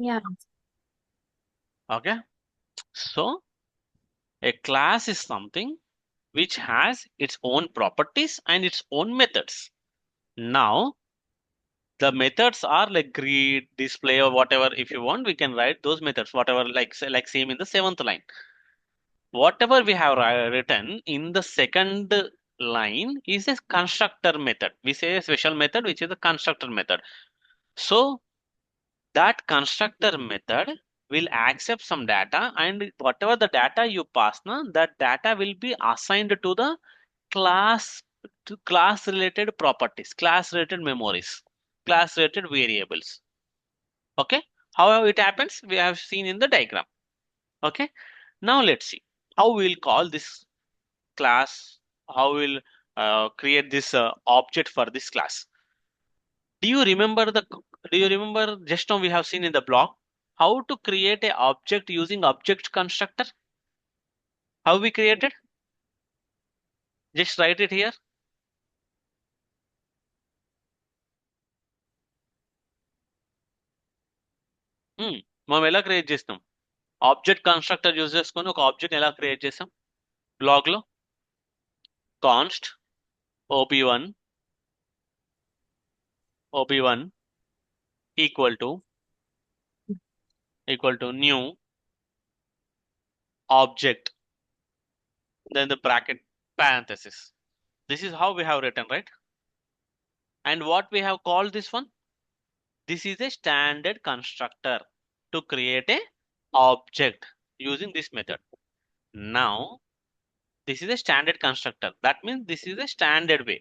Yeah. Okay. So a class is something which has its own properties and its own methods. Now, the methods are like greet, display, or whatever. If you want, we can write those methods, whatever, like like same in the seventh line. Whatever we have written in the second line is a constructor method. We say a special method, which is the constructor method. So that constructor method will accept some data, and whatever the data you pass now, that data will be assigned to the class, to class related properties, class related memories, class related variables. Okay, however it happens we have seen in the diagram. Okay, now let's see how we'll call this class, how we'll create this object for this class. Do you remember just now we have seen in the block how to create a object using object constructor? How we created? Just write it here. మనం ఎలా create చేస్తాం? Object constructor use చేసుకొని ఒక object ఎలా create చేస్తాం? Blog లో const op1 op1 equal to new object, then the bracket parenthesis. This is how we have written, right? And what we have called this one? This is a standard constructor to create a object using this method. Now, this is a standard constructor. That means this is a standard way.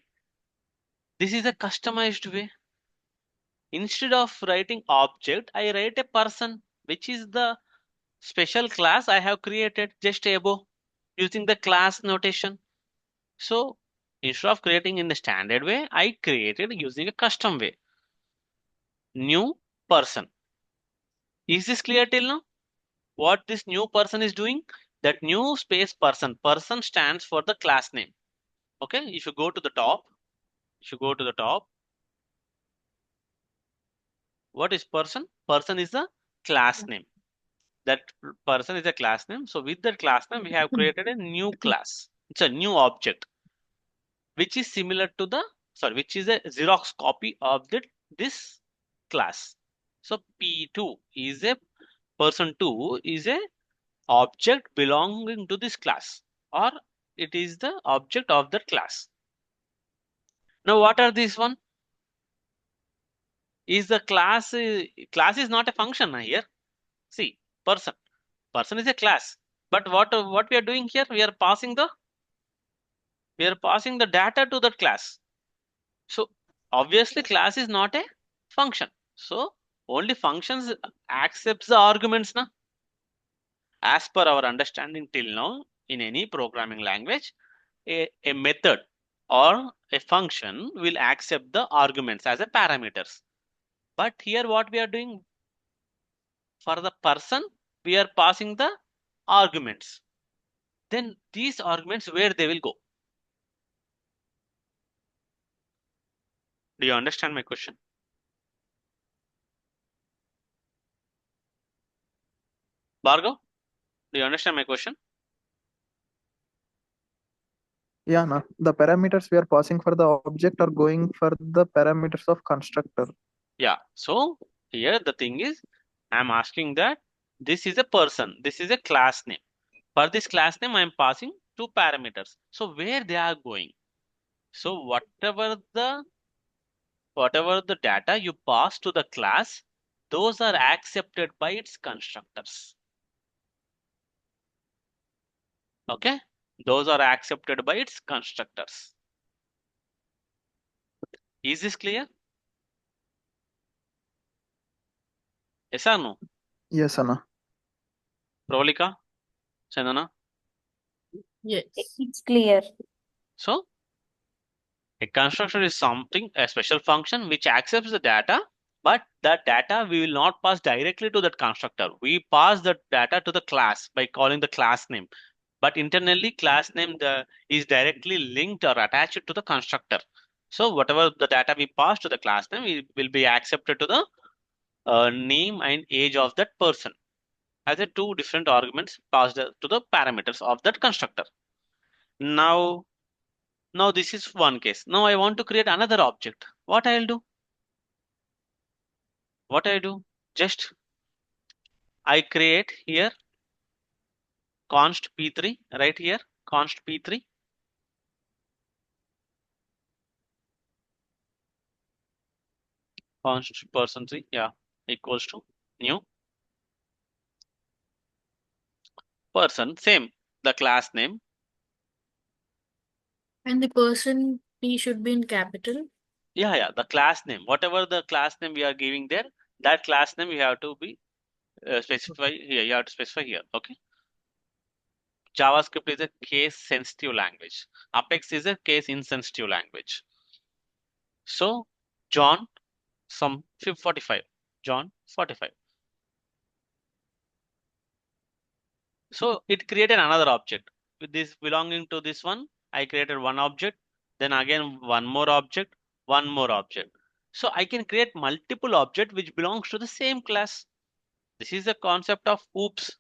This is a customized way. Instead of writing object, I write a person, which is the special class I have created just above using the class notation. So instead of creating in the standard way, I created using a custom way. New person. Is this clear till now? What this new person is doing? That new space person. Person stands for the class name. Okay. If you go to the top, what is person? Person is the class name. That person is a class name. So with that class name, we have created a new class. It's a new object, which is similar to the, sorry, which is a Xerox copy of this class. So P2 is a person 2 is a object belonging to this class, or it is the object of that class. Now what are these one? Is the class is not a function here. See, person is a class, but what we are doing here, we are passing the data to that class. So obviously class is not a function. So only functions accepts the arguments now. As per our understanding till now, in any programming language, a method or a function will accept the arguments as a parameters. But here what we are doing, for the person, we are passing the arguments. Then these arguments, where they will go? Do you understand my question? Bhargav, do you understand my question? Yeah, na. The parameters we are passing for the object are going for the parameters of constructor. Yeah. So here the thing is, I'm asking that this is a person, this is a class name. For this class name, I'm passing two parameters. So where they are going? So whatever the data you pass to the class, those are accepted by its constructors. Okay? Those are accepted by its constructors. Is this clear? Yes or no? Yes, Anna. Pravalika? Chandana? Yes. It's clear. So a constructor is something, a special function which accepts the data, but that data we will not pass directly to that constructor. We pass the data to the class by calling the class name. But internally, class name is directly linked or attached to the constructor. So whatever the data we pass to the class name will be accepted to the name and age of that person as a two different arguments passed to the parameters of that constructor. Now this is one case. Now I want to create another object. What I'll do? Just I create here const p3 right here, const p3. Const person 3, yeah, equals to new person, same, the class name. And the person P should be in capital. Yeah, the class name, whatever the class name we are giving there, that class name you have to be specify here. You have to specify here. Okay. JavaScript is a case sensitive language. Apex is a case insensitive language. So John, some 45. John 45. So it created another object with this belonging to this one. I created one object, then again one more object, one more object. So I can create multiple objects which belongs to the same class. This is the concept of OOPS,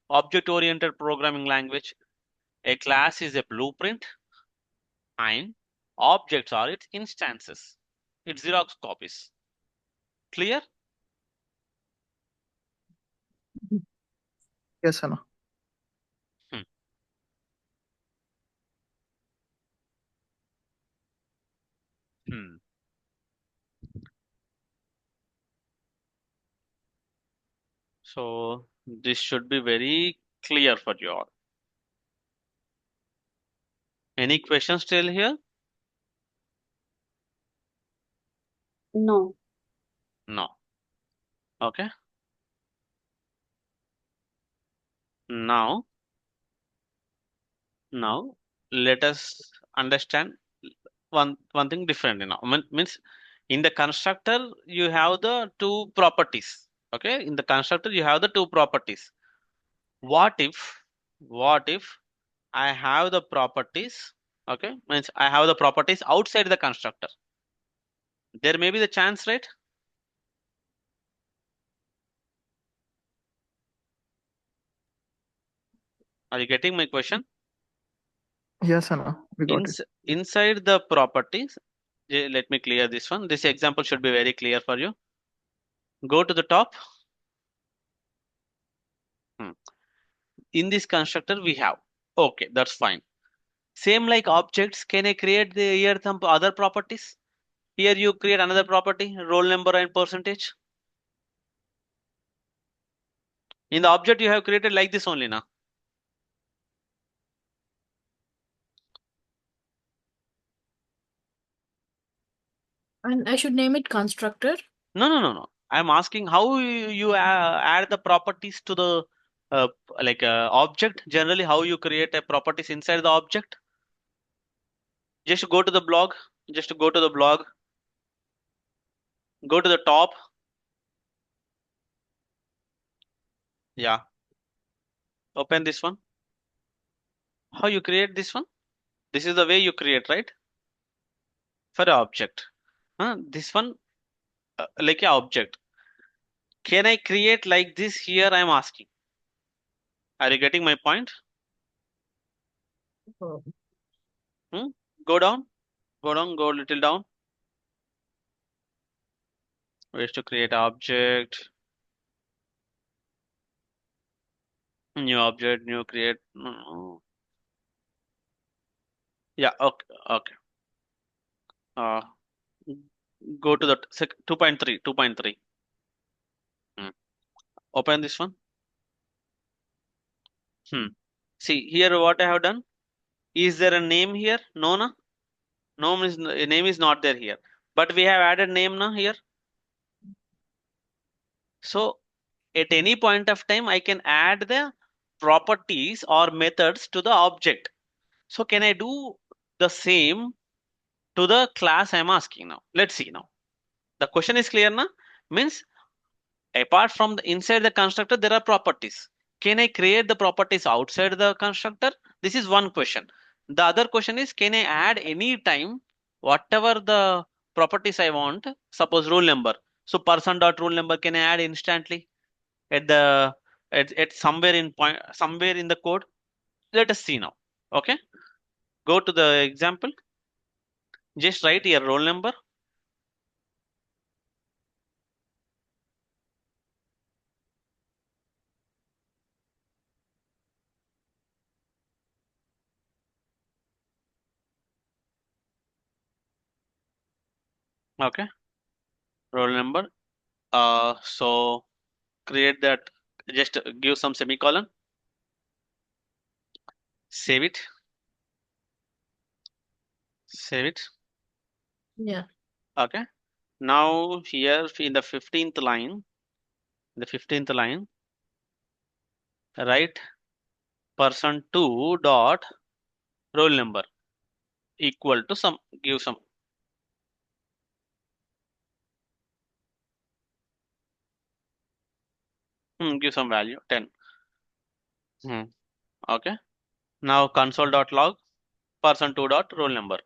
object-oriented programming language. A class is a blueprint and objects are its instances. It's Xerox copies. Clear? Yes, Anna. So this should be very clear for you all. Any questions still here? No. No. Okay. Now let us understand one thing different. Means in the constructor you have the two properties. Okay, in the constructor you have the two properties. What if I have the properties? Okay, means I have the properties outside the constructor. There may be the chance, right? Are you getting my question? Yes, Anna. We got it. Inside the properties, let me clear this one. This example should be very clear for you. Go to the top. In this constructor we have. Okay, that's fine. Same like objects, can I create here some other properties? Here you create another property, roll number and percentage. In the object you have created like this only now. And I should name it constructor. No. I'm asking how you add the properties to the object. Generally, how you create a properties inside the object. Just go to the blog. Go to the top. Yeah. Open this one. How you create this one? This is the way you create, right? For an object. This one like an object. Can I create like this here? I'm asking. Are you getting my point? Go down. Go a little down. Ways to create object. New object, new create. No. Yeah, okay. Go to the 2.3. Open this one. See here what I have done. Is there a name here? No, no. Name is not there here. But we have added name now here. So at any point of time, I can add the properties or methods to the object. So can I do the same to the class I'm asking now? Let's see now. The question is clear now. Means apart from the inside the constructor, there are properties. Can I create the properties outside the constructor? This is one question. The other question is, can I add any time whatever the properties I want? Suppose roll number. So person dot roll number can add instantly at the at somewhere in point somewhere in the code. Let us see now. Okay, go to the example. Just write your roll number. Okay, roll number. So create that. Just give some semicolon. Save it. Save it. Yeah. Okay. Now here in the 15th line, write person2 dot roll number equal to some, give some, give some value 10. Okay. Now console dot log person2 dot roll number.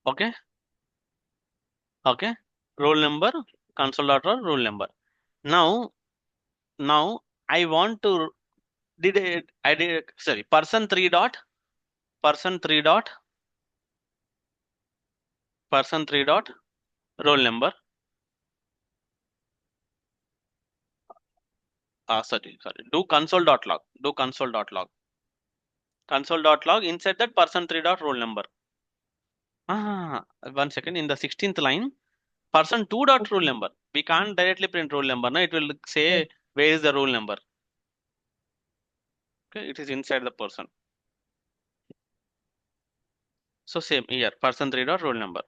Okay. Okay. Roll number, console dot roll number. Now I want to I did sorry person3 dot person3 dot person3 dot roll number. Sorry. Do console dot log. Do console dot log. Console dot log inside that person3 dot roll number. Ah, 1 second. In the 16th line, person2 dot roll number. We can't directly print roll number. No, it will say where is the roll number. Okay, it is inside the person. So same here, person3 dot roll number.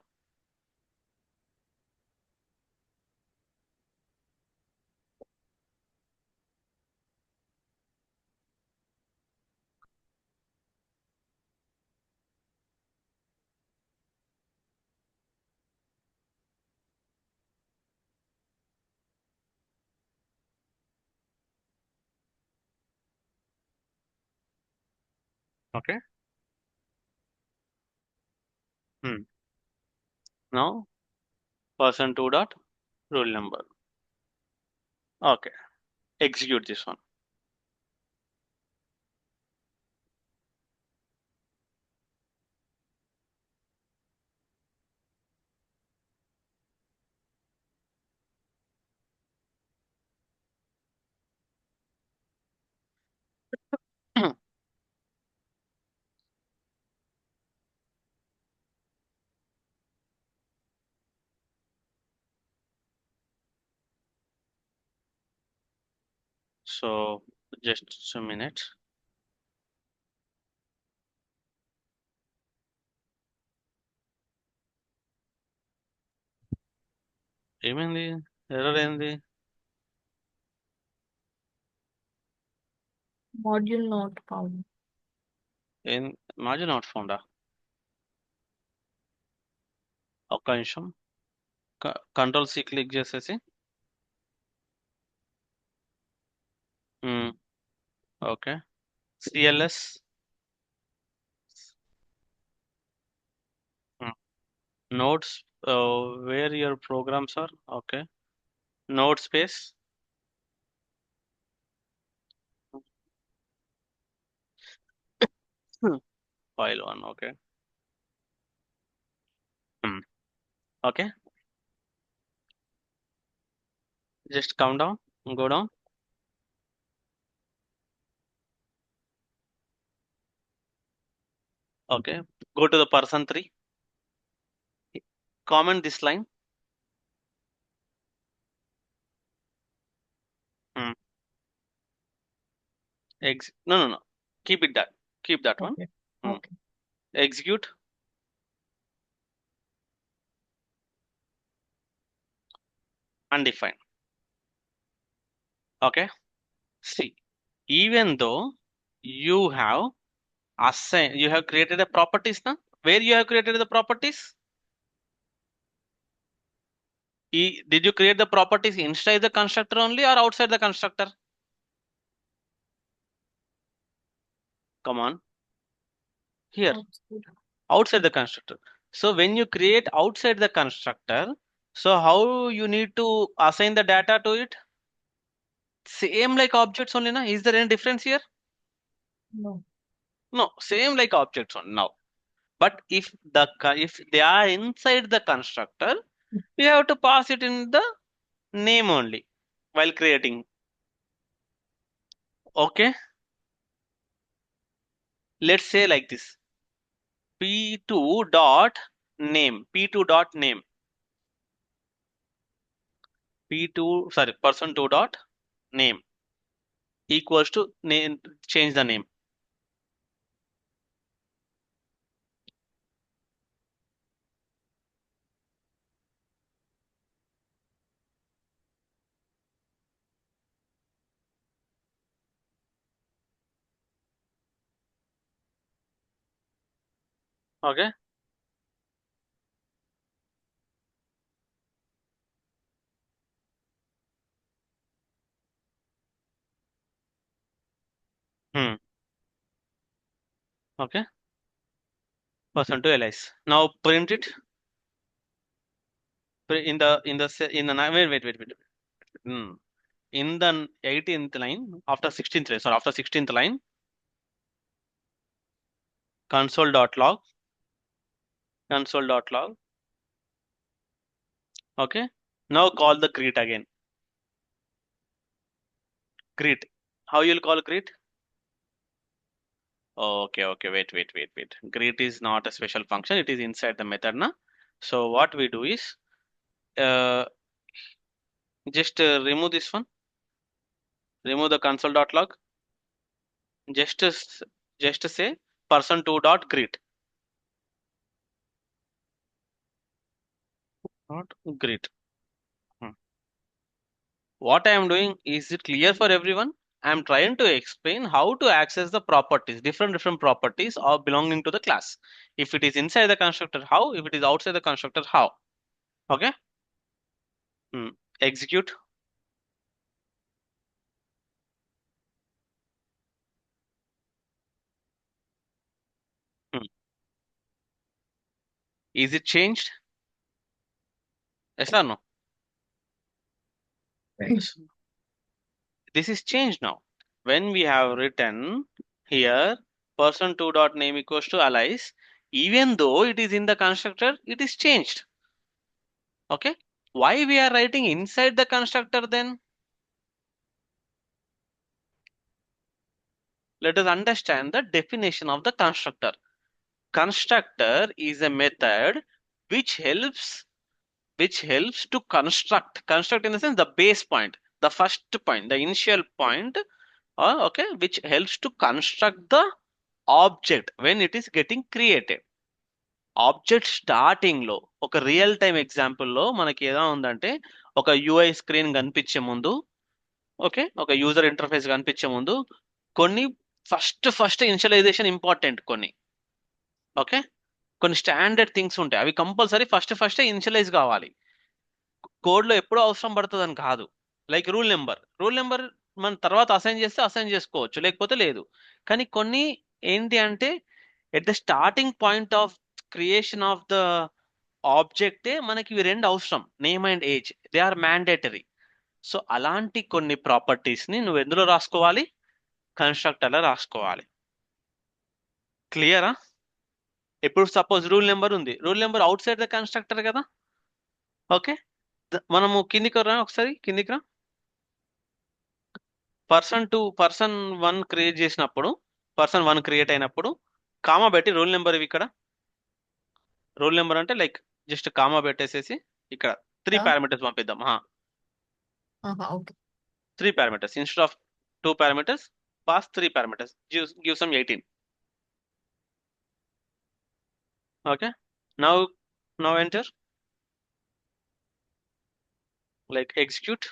Okay. Now person2 dot roll number. Okay. Execute this one. So just a minute. ఏమైంది error ఏంది Module not found. ఏం మాజీ not ఫౌండా ఒక్క నిమిషం control C click చేసేసి okay CLS notes where your programs are okay note space file 1 okay okay just come down, go down. Okay, go to the person3. Comment this line. No. Keep it that. Keep that one. Okay. Okay. Execute. Undefined. Okay. See. even though you have created a properties now. Where you have created the properties? Did you create the properties inside the constructor only or outside the constructor? Come on, here, outside the constructor. So when you create outside the constructor, so how you need to assign the data to it? Same like objects only, na? Is there any difference here? No. No, same like objects only now. But if they are inside the constructor, we have to pass it in the name only while creating. Okay, let's say like this: p2 dot name, p2 dot name, p2 sorry person2 dot name equals to name. Change the name. Okay. Hmm. Okay. person2 alias. Now print it in the wait. Hmm. In the 18th line after 16th line, sorry, after 16th line, console.log. Okay. Now call the greet again. Greet. How you'll call greet? Okay. Wait. Greet is not a special function. It is inside the method, na? So what we do is, uh, just remove this one. Remove the console.log. Just say person2 dot greet. Not greet. Hmm. What I am doing, is it clear for everyone? I am trying to explain how to access the properties, different properties are belonging to the class. If it is inside the constructor, how? If it is outside the constructor, how? Okay. Hmm. Execute. Hmm. Is it changed? Yes or no? Right. This is changed now. When we have written here person2 dot name equals to alias, even though it is in the constructor, it is changed. Okay. Why we are writing inside the constructor then? Let us understand the definition of the constructor. Constructor is a method which helps to construct in the sense the base point, the first point, the initial point, okay, which helps to construct the object when it is getting created. Object starting లో ఒక real time example లో మనకి ఎలా ఉందంటే, ఒక UI screen కనిపించే ముందు, okay, ఒక యూజర్ ఇంటర్ఫేస్ కనిపించే ముందు కొన్ని ఫస్ట్ ఇనిషియలైజేషన్ ఇంపార్టెంట్, ఓకే, కొన్ని స్టాండర్డ్ థింగ్స్ ఉంటాయి, అవి కంపల్సరీ ఫస్ట్ ఇనిషియలైజ్ కావాలి. కోడ్ లో ఎప్పుడూ అవసరం పడుతుందని కాదు. లైక్ రూల్ నెంబర్ మన తర్వాత అసైన్ చేస్తే అసైన్ చేసుకోవచ్చు, లేకపోతే లేదు. కానీ కొన్ని ఏంటి అంటే, at the starting point of creation of the ఆబ్జెక్టే మనకి ఇవి రెండు అవసరం, name and age, they are mandatory. So అలాంటి కొన్ని ప్రాపర్టీస్ ని నువ్వు ఎందులో రాసుకోవాలి? కన్స్ట్రక్టర్ లో రాసుకోవాలి. క్లియరా? ఇప్పుడు సపోజ్ రూల్ నెంబర్ ఉంది, rule number out side the constructor కదా. ఓకే, మనము కిందికి రా, ఒకసారి కిందికి రా. person1 క్రియేట్ చేసినప్పుడు, person1 క్రియేట్ అయినప్పుడు కామా పెట్టి రోల్ నెంబర్ ఇక్కడ రోల్ నెంబర్ అంటే లైక్ జస్ట్ కామా పెట్టేసేసి ఇక్కడ 3 పారామీటర్స్ పంపిద్దాం. Okay. 3 parameters instead of 2 parameters, pass 3 parameters, give some 18. Okay, now enter, like execute,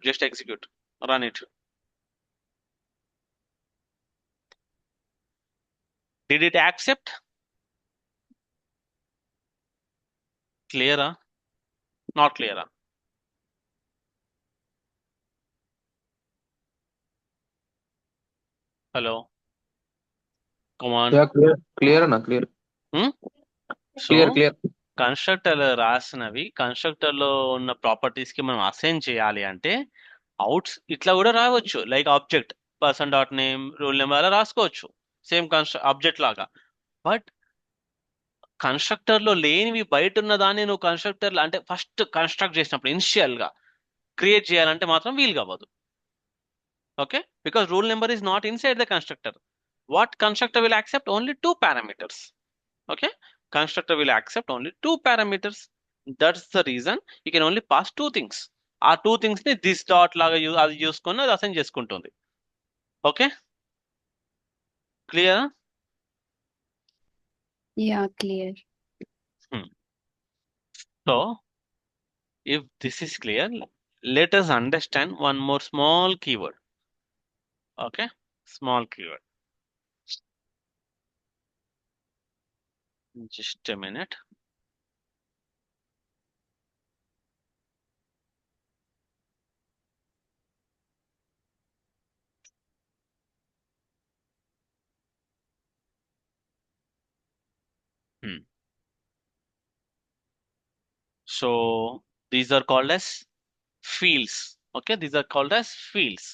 just execute, run it. Did it accept? Clear? Not clear? Hello? Come on. Yeah, clear అన్న clear Hmm? So, clear constructor రాసినవి constructor లో ఉన్న properties కి మనం assign చేయాలి అంటే ఇట్లా కూడా రావచ్చు, like object person dot name roll number అలా రాసుకోవచ్చు, సేమ్ ఆబ్జెక్ట్ లాగా. బట్ కన్స్ట్రక్టర్ లో లేనివి బయట ఉన్న దాన్ని నువ్వు కన్స్ట్రక్టర్ అంటే ఫస్ట్ కన్స్ట్రక్ట్ చేసినప్పుడు ఇనిషియల్ గా క్రియేట్ చేయాలంటే మాత్రం వీలు కావదు. Okay, because roll number is not inside the constructor. What constructor will accept only 2 parameters. Okay, constructor will accept only 2 parameters. That's the reason you can only pass 2 things. ఆ 2 things ని this dot లాగా అది చూసుకొని అది assign చేసుకుంటుంది. Okay, clear? Yeah, clear. So if this is clear, let us understand one more small keyword. Okay, small keyword. Just a minute. So these are called as fields. Okay, these are called as fields.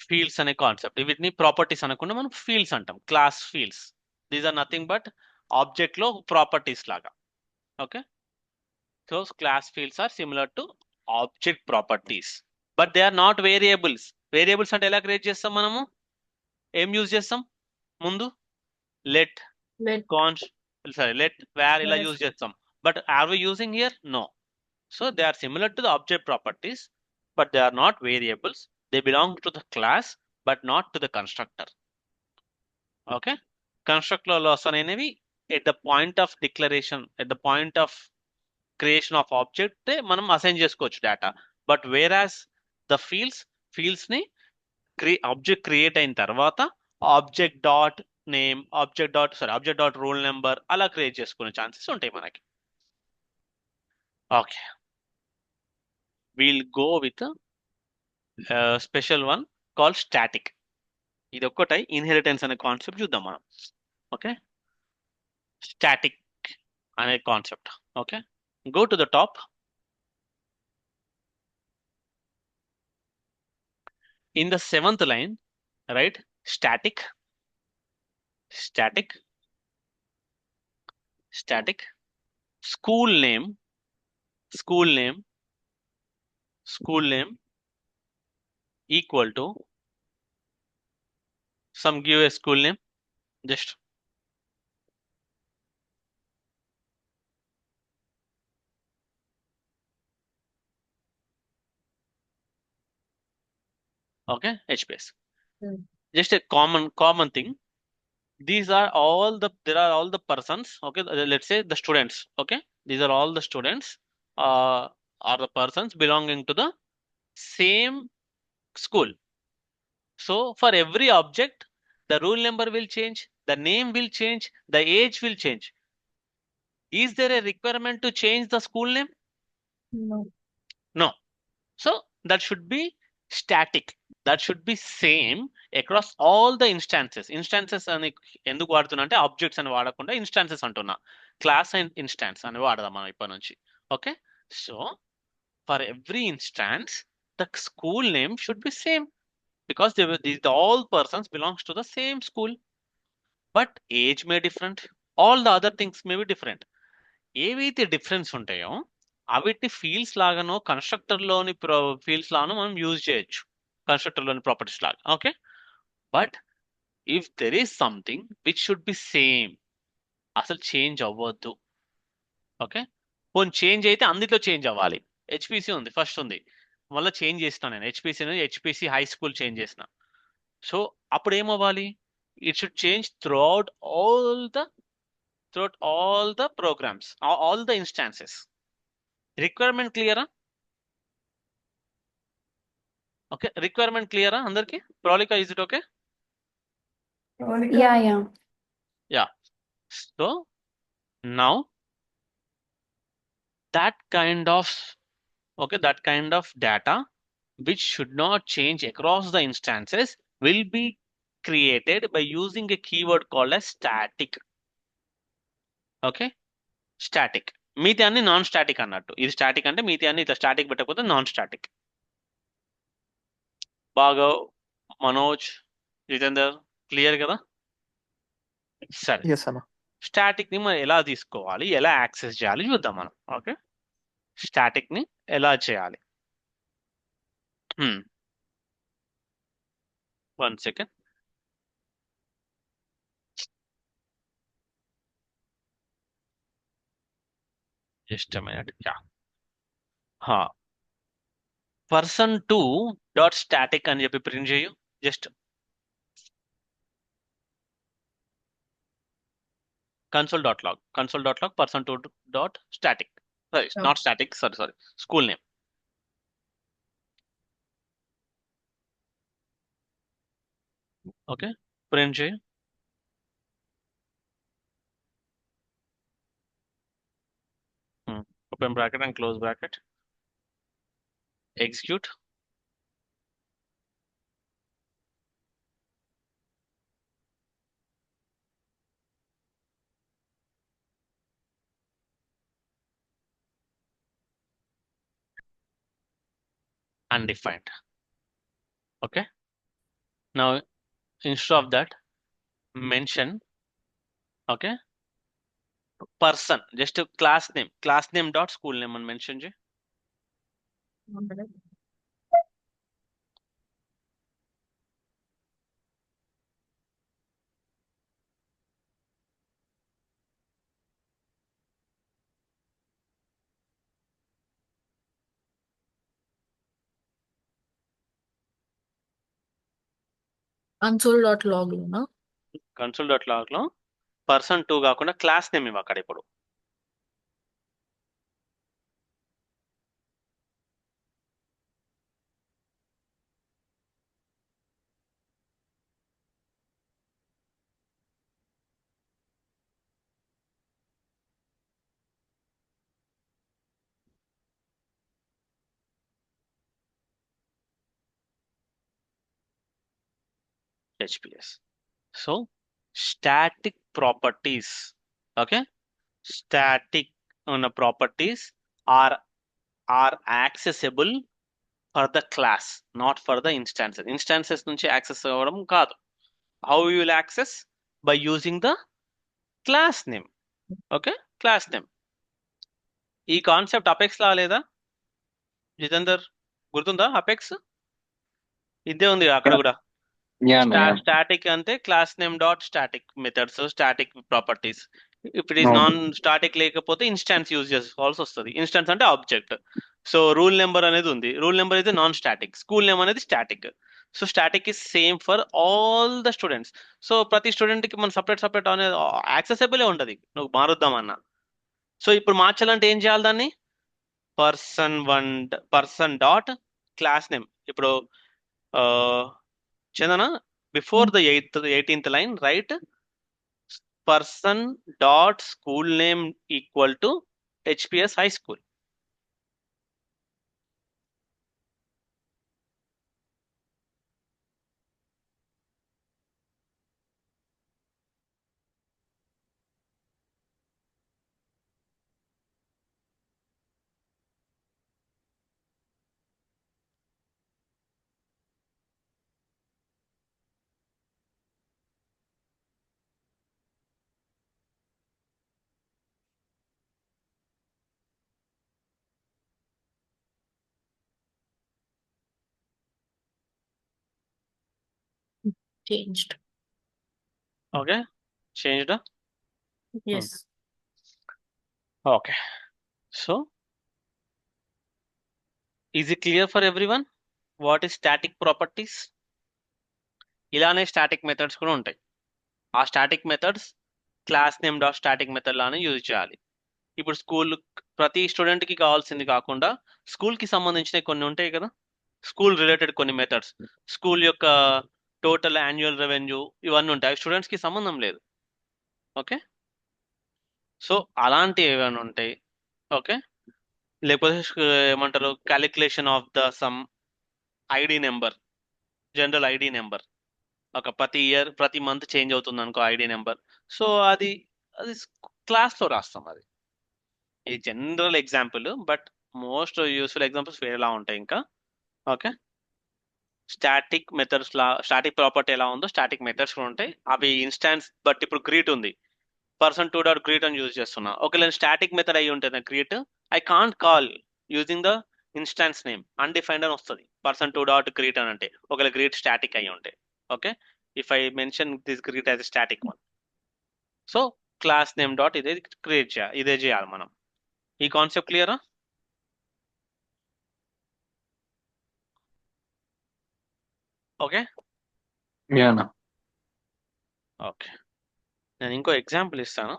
Fields అనే concept, వీటిని properties అనకుండా మనం fields అంటాం, class fields. These are nothing but object లో properties లాగా. Okay, so class fields are similar to object properties, but they are not variables. Variables అంటే ఎలా create చేస్తాం మనము? ఏం యూజ్ చేస్తాం ముందు? లెట్ Let లెట్ వేర్ ఇలా Yes. యూజ్ చేస్తాం. But are we using here? No. So they are similar to the object properties, but they are not variables. They belong to the class, but not to the constructor. Okay, constructor loss అనేవి at the point of declaration, at the point of creation of object మనం assign చేసుకోవచ్చు data. But వేరాస్ the fields ని object create అయిన తర్వాత object dot name, object dot rule number అలా create చేసుకునే chances ఉంటాయి మనకి. Okay, we'll go with a special one called static. ఇది ఒక్కటై ఇన్హెరిటెన్స్ అనే కాన్సెప్ట్ చూద్దాం మనం. ఓకే, స్టాటిక్ అనే concept. Okay, go to the top. In the 7th line, write static school name equal to some, give a school name just. Okay, HPS. Just a common thing. These are all the persons. Okay, let's say the students. Okay, these are all the students are the persons belonging to the same school. So for every object, the rule number will change, the name will change, the age will change. Is there a requirement to change the school name? No. So that should be static. That should be same across all the instances. Instances అని ఎందుకు వాడుతున్నా అంటే objects అని వాడకుండా instances అంటున్నా. Class and instance అని వాడదాం మనం ఇప్పటి నుంచి. Okay, so for every instance the school name should be same, because all persons belongs to the same school, but age may different, all the other things may be different. ఏవైతే difference ఉంటాయో అవిటి fields లాగానో constructor లోని fields లాగానో మనం use చేయొచ్చు, constructor లోని properties లాగా. Okay, but if there is something which should be same, అసలు చేంజ్ అవ్వద్దు. ఓకే, పోనీ చేంజ్ అయితే అందులో చేంజ్ అవ్వాలి. హెచ్పిసి ఉంది, ఫస్ట్ ఉంది, మళ్ళీ చేంజ్ చేసిన నేను హెచ్పిసి హై స్కూల్ చేంజ్ చేసిన. సో అప్పుడు ఏమవ్వాలి? It should change throughout all the programs, all the instances. Requirement clear? Okay, requirement clear? Andarki? Prolika, is it okay? Yeah. Yeah. So now that kind of data which should not change across the instances will be created by using a keyword called as static. Okay, static. మిగతా అన్ని non static అన్నట్టు. ఇది static అంటే మిగతా అన్ని ఇట్లా static పెట్టకపోతే non static. బాగా మనోజ్, జితేందర్ క్లియర్ కదా? సరే, Yes, అన్న. స్టాటిక్ ని మనం ఎలా తీసుకోవాలి, ఎలా యాక్సెస్ చేయాలి చూద్దాం మనం. ఓకే, స్టాటిక్ ని ఎలా చేయాలి. 1 second. Just minute. Yeah, person2 dot static అని చెప్పి ప్రింట్ చేయు. Just console.log person2 dot static. Sorry, Yeah. not static. Sorry. School name. Okay, print చేయి. Open bracket and close bracket. Execute. Undefined. Okay, now instead of that mention, okay, person, just a class name dot school name అని mention చేయి. console.log లోనా? console.log లో person2 కాకుండా class name ఇవ్వ అక్కడ. ఇప్పుడు HPS. So static properties, okay, static ఉన్న properties are accessible for the class, not for the instances. Instances నుంచి యాక్సెస్ అవ్వడం కాదు. How you will access? By using the class name. Okay, class name. ఈ concept apex లా లేదా జితేందర్? గుర్తుందా apex? ఇదే ఉంది అక్కడ కూడా. స్టాటిక్ అంటే class name dot static methods, static properties. If it is non static లేకపోతే ఇన్స్టాన్స్ యూజ్ చేసుకోవాల్సి వస్తుంది. ఇన్స్టాన్స్ అంటే ఆబ్జెక్ట్. సో రూల్ నెంబర్ అనేది ఉంది. రూల్ నెంబర్ అయితే నాన్ స్టాటిక్. స్కూల్ నేమ్ అనేది static. So static is same for all the students. So ప్రతి student కి మనం సపరేట్ అనేది యాక్సెసిబుల్ ఉంటుంది నువ్వు మారుద్దామన్నా. సో ఇప్పుడు మార్చాలంటే ఏం చేయాలి దాన్ని? person dot class name. ఇప్పుడు Chandana, before the 18th line write person dot school name equal to HPS high school. Changed. Okay, changed. Yes. Okay, so is it clear for everyone what is static properties? ఇలానే static methods కూడా ఉంటాయి. ఆ static methods class name dot static method లానే use చేయాలి. ఇప్పుడు school ప్రతి student కి కావాల్సింది కాకుండా స్కూల్ కి సంబంధించిన కొన్ని ఉంటాయి కదా, స్కూల్ రిలేటెడ్ కొన్ని మెథడ్స్. స్కూల్ యొక్క టోటల్ యాన్యువల్ రెవెన్యూ ఇవన్నీ ఉంటాయి. స్టూడెంట్స్ కి సంబంధం లేదు. ఓకే, సో అలాంటివి ఏమైనా ఉంటాయి. ఓకే, లేకపోతే ఏమంటారు calculation of the sum ID number, general ID number. ఒక ప్రతి ఇయర్ ప్రతి మంత్ చేంజ్ అవుతుంది అనుకో ఐడి నెంబర్. సో అది అది క్లాస్ లో రాస్తాం. అది ఇది general example, but most useful examples వేరేలా ఉంటాయి ఇంకా. Okay, static methods static property ఎలా ఉందో స్టాటిక్ మెథడ్స్ కూడా ఉంటాయి. అవి ఇన్స్టాన్స్ బట్ ఇప్పుడు గ్రీట్ ఉంది, person2.greet అని యూజ్ చేస్తున్నా. ఒకవేళ స్టాటిక్ మెథడ్ అయ్యి ఉంటుంది greet, I can't call using the instance name, undefined అని వస్తుంది person2.greet అని అంటే, ఒకవేళ గ్రీట్ స్టాటిక్ అయ్యి ఉంటే. Okay, if I mention this greet as static one, so class name dot ఇదే క్రియేట్ చేయాలి, ఇదే చేయాలి మనం. ఈ కాన్సెప్ట్ క్లియరా? Okay Yeah. ఓకే, నేను ఇంకో ఎగ్జాంపుల్ ఇస్తాను.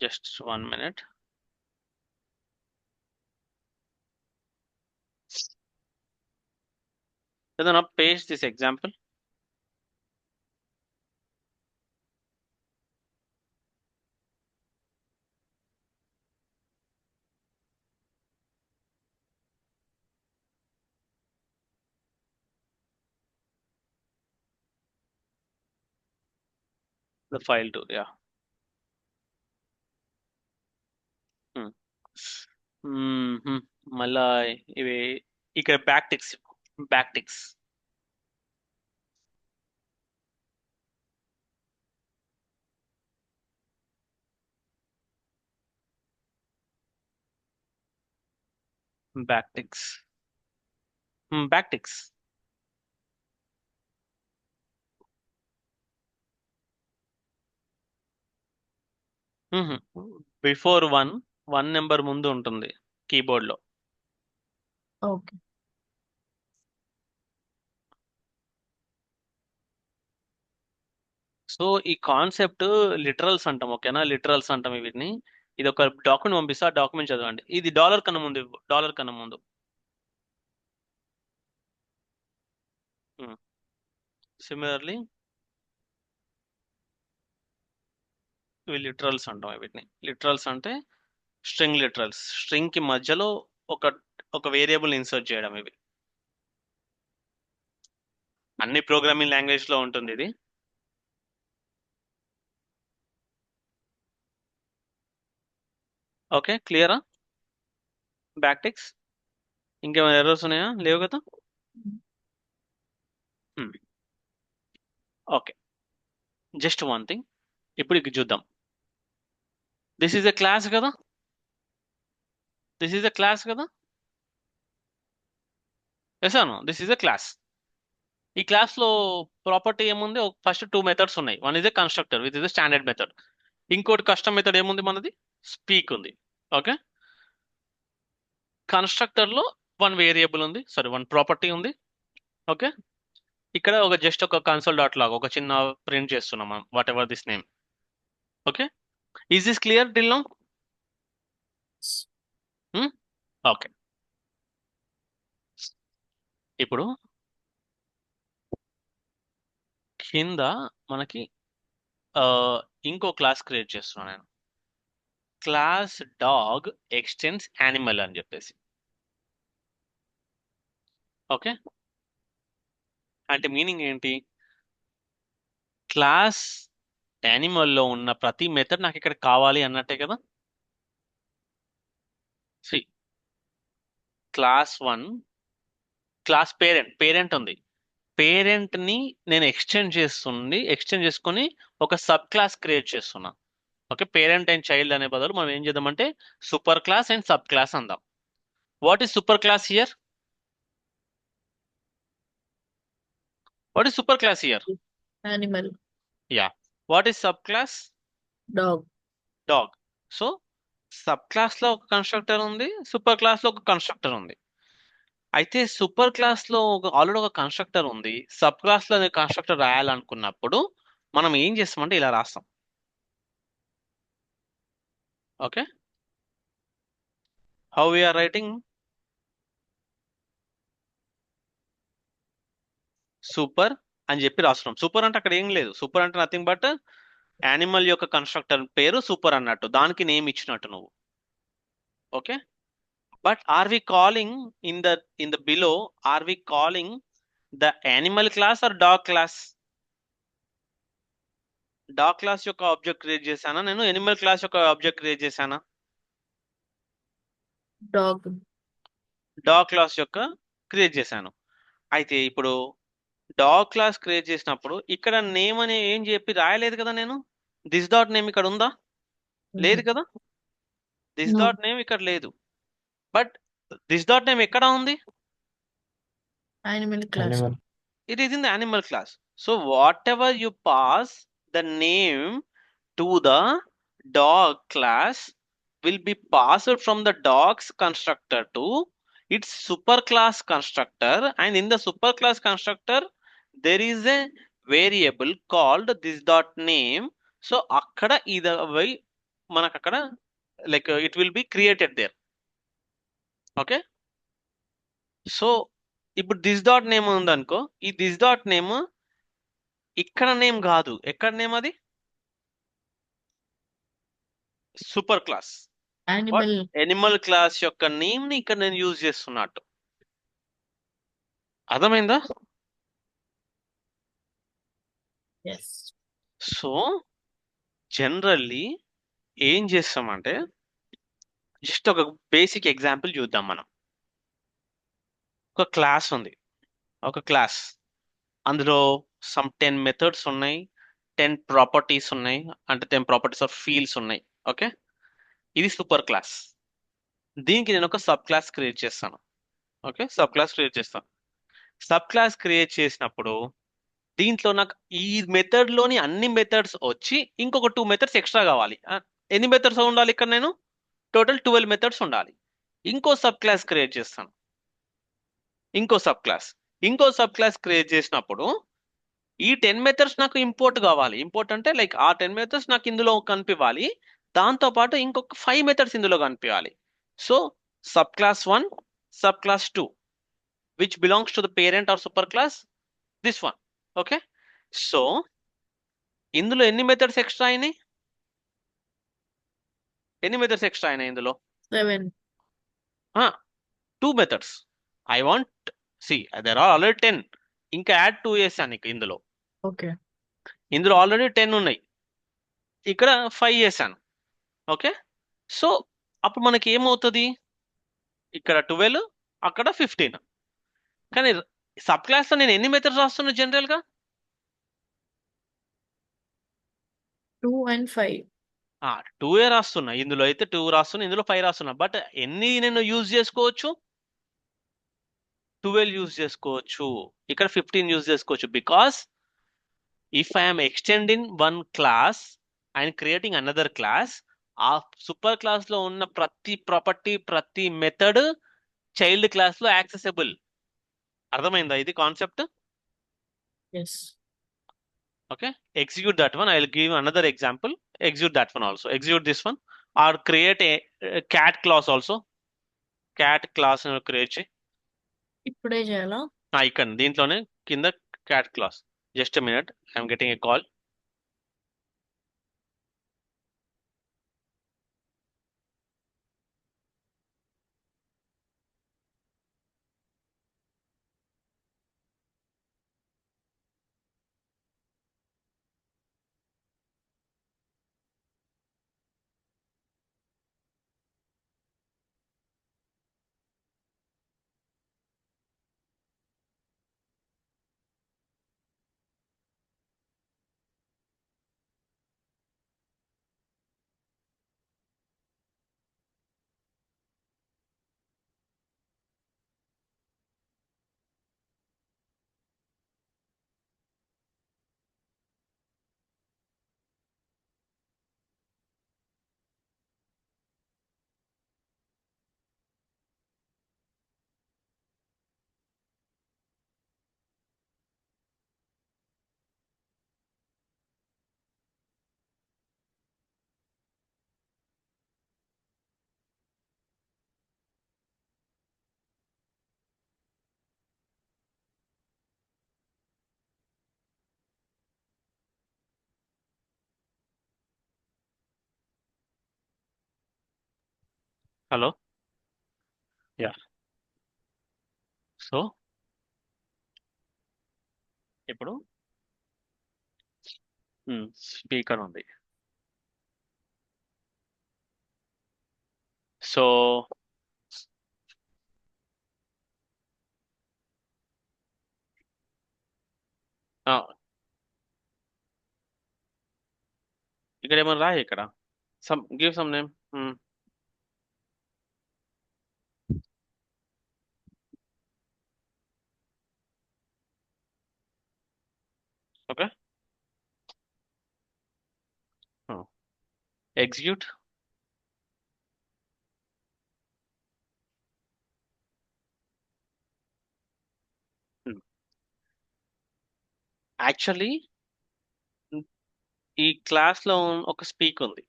Just 1 minute. Then I'll paste this example. The file too, yeah. మళ్ళా ఇవి ఇక్కడ back ticks back ticks back ticks before one number ముందు ఉంటుంది కీబోర్డ్ లో. Okay. సో ఈ కాన్సెప్ట్ లిటరల్స్ అంటాం. ఓకేనా, లిటరల్స్ అంటాం వీటిని. ఇది ఒక డాక్యుమెంట్ పంపిస్తా, ఆ డాక్యుమెంట్ చదవండి. ఇది డాలర్ కన్నా ముందు సిమిలర్లీ ఇవి లిటరల్స్ అంటాం. వీటిని లిటరల్స్ అంటే స్ట్రింగ్ లిటరల్స్, స్ట్రింగ్ కి మధ్యలో ఒక వేరియబుల్ ఇన్సర్ట్ చేయడం. ఇవి అన్ని ప్రోగ్రామింగ్ లాంగ్వేజ్ లో ఉంటుంది ఇది. ఓకే, క్లియరా? బ్యాక్ టిక్స్ ఇంకేమైనా ఎర్రర్స్ ఉన్నాయా? లేవు కదా. Okay, just one thing. ఇప్పుడు ఇది చూద్దాం. దిస్ ఈజ్ ఎ క్లాస్ కదా, వేసాను. This is a class. ఈ క్లాస్ లో ప్రాపర్టీ ఏముంది? ఫస్ట్ 2 మెథడ్స్ ఉన్నాయి. One is a constructor with is a standard method. ఇంకోటి కస్టమ్ మెథడ్ ఏముంది మనది? స్పీక్ ఉంది. ఓకే, కన్స్ట్రక్టర్ లో 1 వేరియబుల్ ఉంది, సారీ 1 ప్రాపర్టీ ఉంది. ఓకే, ఇక్కడ జస్ట్ ఒక కన్సోల్ డాట్ లాగా ఒక చిన్న ప్రింట్ చేస్తున్నాం మనం, what ever this name. Okay, is this clear till now? Okay, ఇప్పుడు కింద మనకి ఇంకో క్లాస్ క్రియేట్ చేస్తున్నాను నేను. క్లాస్ డాగ్ ఎక్స్టెండ్స్ యానిమల్ అని చెప్పేసి. ఓకే, అంటే మీనింగ్ ఏంటి? క్లాస్ యానిమల్లో ఉన్న ప్రతి మెథడ్ నాకు ఇక్కడ కావాలి అన్నట్టే కదా. క్లాస్ 1 క్లాస్ పేరెంట్ ఉంది. పేరెంట్ ని నేను ఎక్స్టెండ్ చేసుకొని ఒక సబ్ క్లాస్ క్రియేట్ చేస్తున్నా. ఓకే, పేరెంట్ అండ్ చైల్డ్ అనే బదులు మనం ఏం చేద్దామంటే super class and sub class అందాం. What is super class here? What is superclass here? Animal. Yeah. What is subclass? Dog. Dog. So sub class లో ఒక constructor ఉంది, సూపర్ క్లాస్ లో ఒక కన్స్ట్రక్టర్ ఉంది. అయితే సూపర్ క్లాస్ లో ఆల్రెడీ ఒక కన్స్ట్రక్టర్ ఉంది, సబ్ క్లాస్ లో కన్స్ట్రక్టర్ రాయాలనుకున్నప్పుడు మనం ఏం చేస్తామంటే ఇలా రాస్తాం. Okay, how we are writing super అని చెప్పి రాస్తున్నాం. సూపర్ అంటే అక్కడ ఏం లేదు, సూపర్ అంటే నథింగ్ బట్ యానిమల్ యొక్క కన్స్ట్రక్టర్ పేరు సూపర్ అన్నట్టు, దానికి నేమ్ ఇచ్చినట్టు నువ్వు. Okay, but are we calling in the below, are we calling the animal class or dog class? Dog class యొక్క ఆబ్జెక్ట్ క్రియేట్ చేశానా నేను, ఎనిమల్ క్లాస్ యొక్క ఆబ్జెక్ట్ క్రియేట్ చేశానా? Dog. డాగ్ క్లాస్ యొక్క క్రియేట్ చేశాను. అయితే ఇప్పుడు డాగ్ క్లాస్ క్రియేట్ చేసినప్పుడు ఇక్కడ నేమ్ అని ఏం చెప్పి రాయలేదు కదా నేను. దిస్ డాట్ నేమ్ ఇక్కడ ఉందా? లేదు కదా. This No. డాట్ నేమ్ ఇక్కడ లేదు, బట్ దిస్ డాట్ నేమ్ ఎక్కడ ఉంది? Animal class. Animal. It is in the animal class. So whatever you pass the name to the dog class will be passed from the dog's constructor to its superclass constructor, and in the superclass constructor there is a variable called this dot name. So akkada either way మనకు అక్కడ like it will be created there. Okay, so ఇప్పుడు this dot name ఉందనుకో, ఈ this dot name ఇక్కడ name కాదు, ఎక్కడ name అది? Super class, Animal. Animal class యొక్క నేమ్ ని ఇక్కడ నేను యూజ్ చేస్తున్నట్టు. అర్థమైందా? Yes. సో జనరల్లీ ఏం చేస్తామంటే జస్ట్ ఒక బేసిక్ ఎగ్జాంపుల్ చూద్దాం మనం. ఒక క్లాస్ ఉంది, ఒక క్లాస్, అందులో సమ్ 10 మెథడ్స్ ఉన్నాయి, 10 ప్రాపర్టీస్ ఉన్నాయి, అంటే 10 ప్రాపర్టీస్ ఆఫ్ ఫీల్డ్స్ ఉన్నాయి. ఓకే, ఇది సూపర్ క్లాస్. దీనికి నేను ఒక సబ్ క్లాస్ క్రియేట్ చేస్తాను. ఓకే, సబ్ క్లాస్ క్రియేట్ చేస్తాను. సబ్ క్లాస్ క్రియేట్ చేసినప్పుడు దీంట్లో నాకు ఈ మెథడ్ లోని అన్ని మెథడ్స్ వచ్చి ఇంకొక 2 మెథడ్స్ ఎక్స్ట్రా కావాలి. ఎన్ని మెథడ్స్ ఉండాలి ఇక్కడ? నేను టోటల్ 12 మెథడ్స్ ఉండాలి. ఇంకో సబ్ క్లాస్ క్రియేట్ చేస్తాను, ఇంకో సబ్ క్లాస్ క్రియేట్ చేసినప్పుడు ఈ 10 మెథడ్స్ నాకు ఇంపోర్ట్ కావాలి. ఇంపోర్ట్ అంటే లైక్ ఆ 10 మెథడ్స్ నాకు ఇందులో కనిపించాలి, దాంతో పాటు ఇంకొక 5 మెథడ్స్ ఇందులో కనిపించాలి. So sub class 1, sub class 2 which belongs to the parent or superclass, this one. Okay, so ఇందులో ఎన్ని మెథడ్స్ ఎక్స్ట్రా అయినాయి? ఎన్ని మెథడ్స్ ఎక్స్ట్రా అయినాయి ఇందులో? 7. 2 methods. I want see there are already 10, ఇంకా యాడ్ 2 చేశాను ఇందులో. Okay. ఇందులో ఆల్రెడీ 10 ఉన్నాయి, ఇక్కడ 5 చేశాను. ఓకే, సో అప్పుడు మనకి ఏమవుతుంది? ఇక్కడ 12, అక్కడ 15. కానీ సబ్ క్లాస్ లో నేను ఎన్ని మెథడ్స్ రాస్తున్నా జనరల్ గా? 2 and 5. 2 రాస్తున్నా, ఇందులో అయితే 2 రాస్తున్నా, ఇందులో 5 రాస్తున్నా. బట్ ఎన్ని నేను యూజ్ చేసుకోవచ్చు? 12 యూజ్ చేసుకోవచ్చు, ఇక్కడ 15 యూజ్ చేసుకోవచ్చు. Because if I'm extending one class and creating another class, ఆ సూపర్ క్లాస్ లో ఉన్న ప్రతి ప్రాపర్టీ, ప్రతి మెథడ్ చైల్డ్ క్లాస్ లో యాక్సెసిబుల్. అర్థమైందా ఇది concept? Yes. Okay, execute that one. I'll give another example. Execute that one also. Execute this one, or create a cat class also. Cat class create చేయి. ఇప్పుడే చేయాలా? ఇక్కడ దీంట్లోనే కింద cat class. Just a minute, I'm getting a call. Hello yeah so ఇప్పుడు speaker ఉంది. So ఇక్కడ ఏమైనా రాయి ఇక్కడ give some name. Okay execute. Actually ఈ క్లాస్ లో ఒక స్పీక్ ఉంది.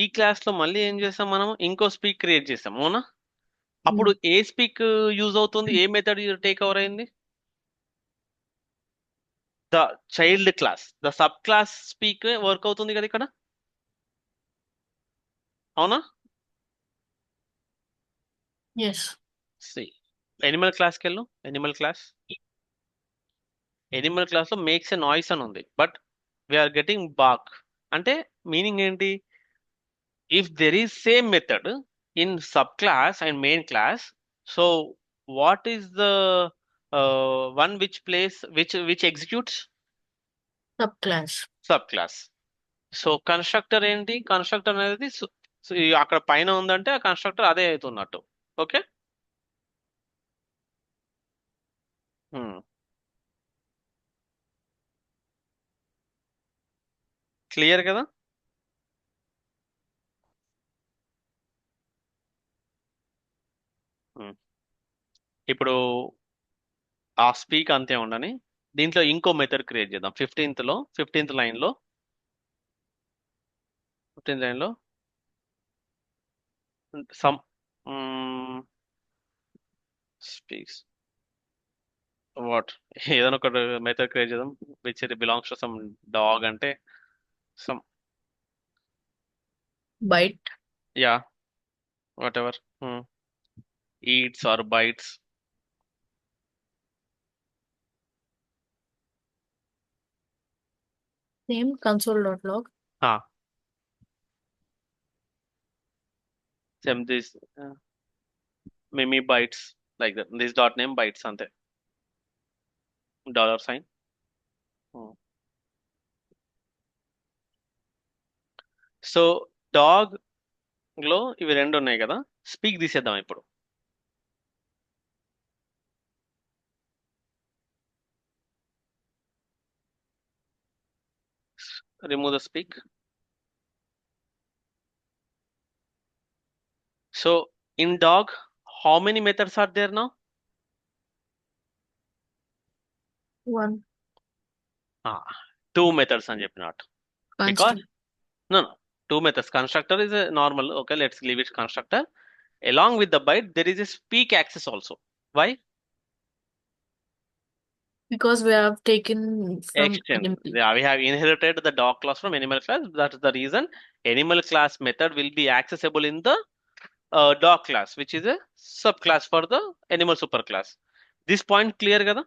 ఈ క్లాస్ లో మళ్ళీ ఏం చేసాం మనం, ఇంకో స్పీక్ క్రియేట్ చేసాం, అవునా? అప్పుడు ఏ స్పీక్ యూజ్ అవుతుంది, ఏ మెథడ్ టేక్ ఓవర్ అయింది? The child class, the sub class speak work అవుతుంది కదా ఇక్కడ, అవునా? ఎస్. ఎనిమల్ క్లాస్కి వెళ్ళు. ఎనిమల్ క్లాస్ లో మేక్స్ ఎ నాయిస్ అని ఉంది, బట్ వీఆర్ గెటింగ్ బాక్. అంటే మీనింగ్ ఏంటి? If there is same method in sub class and main class, so what is the one which place which executes? Sub class. Sub class. So constructor ఏంటి? Constructor అనేది అక్కడ పైన ఉందంటే ఆ constructor అదే అవుతున్నట్టు. ఓకే, క్లియర్ కదా? ఇప్పుడు ఆ స్పీక్ అంతే ఉండని, దీంట్లో ఇంకో మెథడ్ క్రియేట్ చేద్దాం. 15th లైన్లో సమ్ స్పీక్స్ వాట్, ఏదైనా ఒక మెథడ్ క్రియేట్ చేద్దాం which belongs to some dog. అంటే some bite. Yeah whatever, eats or bites. Same console.log. Same this mimi bytes, like that. This dot name bytes ante. $sign. So dog లో ఇవి రెండు ఉన్నాయి కదా, speak తీసేద్దాం ఇప్పుడు. Remove the speak. So in dog, how many methods are there now? 1. 2 methods అని చెప్పినట్టు. Because no, 2 methods. Constructor is a normal. Okay, let's leave it constructor. Along with the byte, there is a speak access also. Why? Because we have taken from Extend. animal. Yeah, we have inherited the dog class from animal class. That is the reason animal class method will be accessible in the dog class, which is a subclass for the animal superclass. This point clear కదా?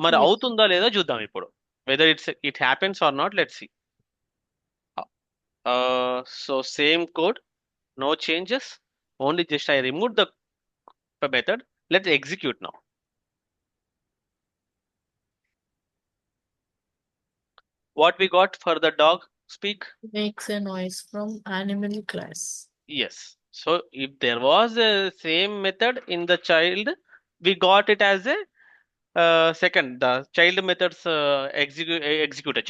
మరి Yes. అవుతుందా లేదా చూద్దాం ఇప్పుడు. Whether it happens or not, let's see. So same code, no changes. Only just I removed the method. Let's execute now. What we got for the dog speak? Makes a noise from animal class. Yes. So if there was a same method in the child, we got it as a second, the child methods executed.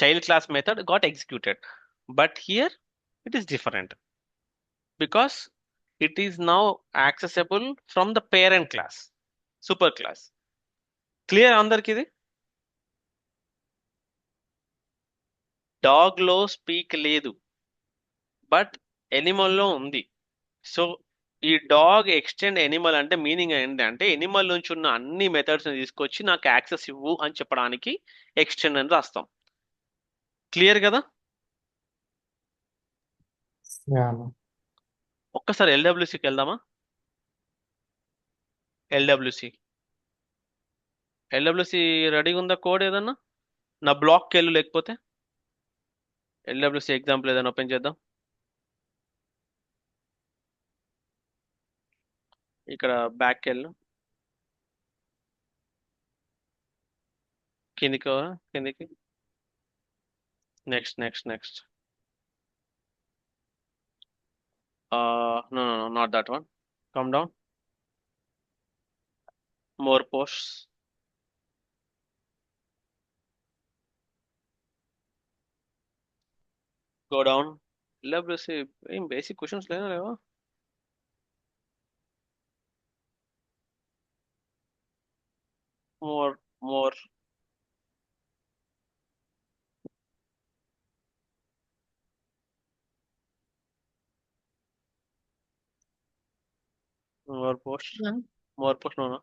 Child class method got executed. But here it is different because it is now accessible from the parent class, superclass. Clear అందరికి ఇది? Dog లో speak లేదు, but Animal లో ఉంది. So ఈ dog extend Animal అంటే meaning ఏంటంటే Animal నుంచి ఉన్న అన్ని మెథడ్స్ ని తీసుకొచ్చి నాకు యాక్సెస్ ఇవ్వు అని చెప్పడానికి ఎక్స్టెండ్ అని రాస్తాం. క్లియర్ కదా? Yeah. ఒక్కసారి ఎల్డబ్ల్యూసికి వెళ్దామా? ఎల్డబ్ల్యూసి రెడీగా ఉందా కోడ్ ఏదన్నా? నా బ్లాక్కి వెళ్ళు, లేకపోతే ఎల్డబ్ల్యూసి ఎగ్జాంపుల్ ఏదైనా ఓపెన్ చేద్దాం. ఇక్కడ బ్యాక్కి వెళ్ళు, కిందికి కిందికి, next next next. No, not that one. Come down. More posts. Go down. LWC ఏం బేసిక్ క్వశ్చన్స్ లేవా? more. More posts. Yeah. More posts, no.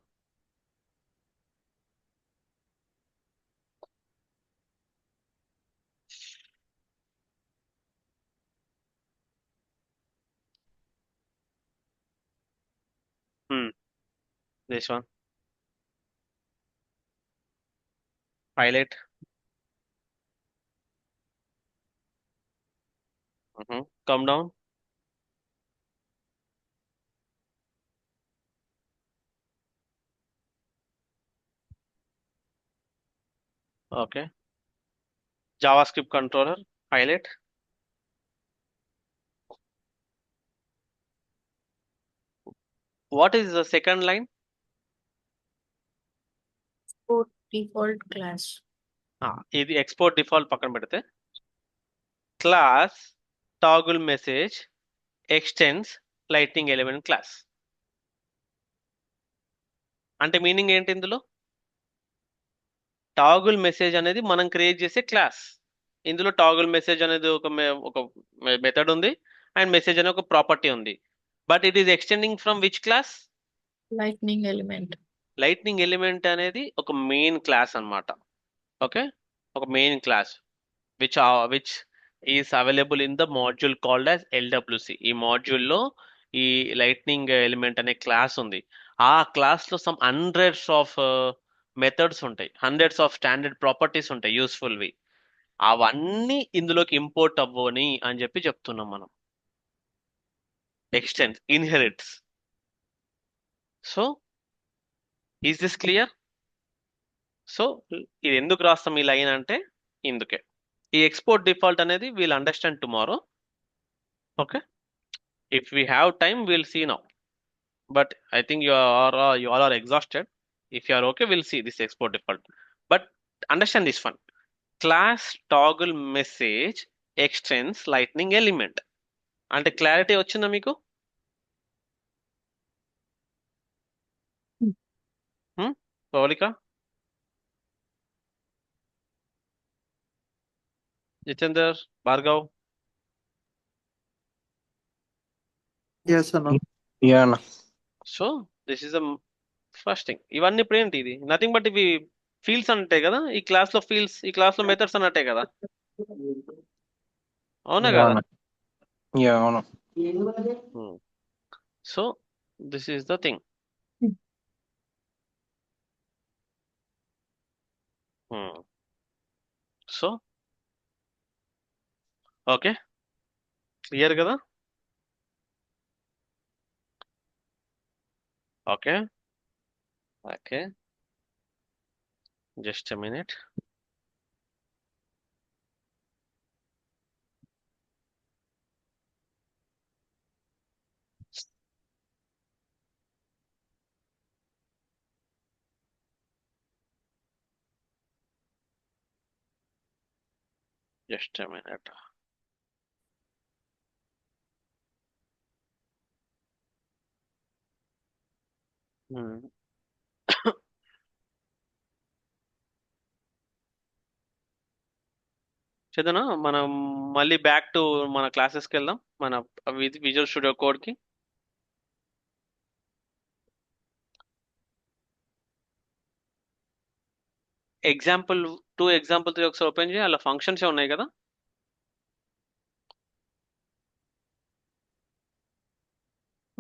This one. Highlight. Come down. Okay. JavaScript controller. Highlight. What is the second line? Export default class. ఇది export default పక్కన పెడితే class toggle message extends lightning element class. అంటే meaning ఏంటి ఇందులో? Toggle message అనేది మనం create చేసే class. ఇందులో టాగుల్ మెసేజ్ అనేది ఒక మెథడ్ ఉంది, అండ్ మెసేజ్ అనే ఒక ప్రాపర్టీ ఉంది. But it is extending from which class? Lightning element. Lightning element అనేది ఒక మెయిన్ క్లాస్ అన్నమాట. ఓకే, ఒక main class which is available in the module called as LWC. ఈ మాడ్యూల్లో ఈ లైట్నింగ్ ఎలిమెంట్ అనే క్లాస్ ఉంది. ఆ క్లాస్లో సమ్ హండ్రెడ్స్ ఆఫ్ మెథడ్స్ ఉంటాయి, హండ్రెడ్స్ ఆఫ్ స్టాండర్డ్ ప్రాపర్టీస్ ఉంటాయి యూస్ఫుల్వి. అవన్నీ ఇందులోకి ఇంపోర్ట్ అవ్వని అని చెప్పి చెప్తున్నాం మనం. Extend inherits. So is this clear? So ఇది ఎందుకు రాస్తాం ఈ లైన్ అంటే ఇందుకే. ఈ ఎక్స్పోర్ట్ డిఫాల్ట్ అనేది we'll understand tomorrow. Okay, if we have time will see now, but I think you all are exhausted. If you are okay, we'll see this export default, but understand this one. Class toggle message extends lightning element. అంటే clarity వచ్చిందా మీకు? Poulika, Jitender, Bhargav. Yes, Anna. Yeah, Anna. So this is the first thing. ఇవన్నీ ఇప్పుడు ఏంటి? ఇది nothing but ఇవి fields అంటే కదా, ఈ క్లాస్ లో ఫీల్డ్స్, ఈ క్లాస్ లో మెథడ్స్ అన్నట్టే కదా, అవునా Yeah, కదా? Anna. Yeah, Anna. So this is the thing. So okay, clear కదా? Okay okay, just a minute. Just a minute. Chandana, మనం మళ్ళీ బ్యాక్ టు మన క్లాసెస్కి వెళ్దాం, మన విజువల్ స్టూడియో కోడ్కి. ఎగ్జాంపుల్ 2, ఎగ్జాంపుల్ 3 ఒకసారి ఓపెన్ చేయి. అలా ఫంక్షన్స్ ఉన్నాయి కదా.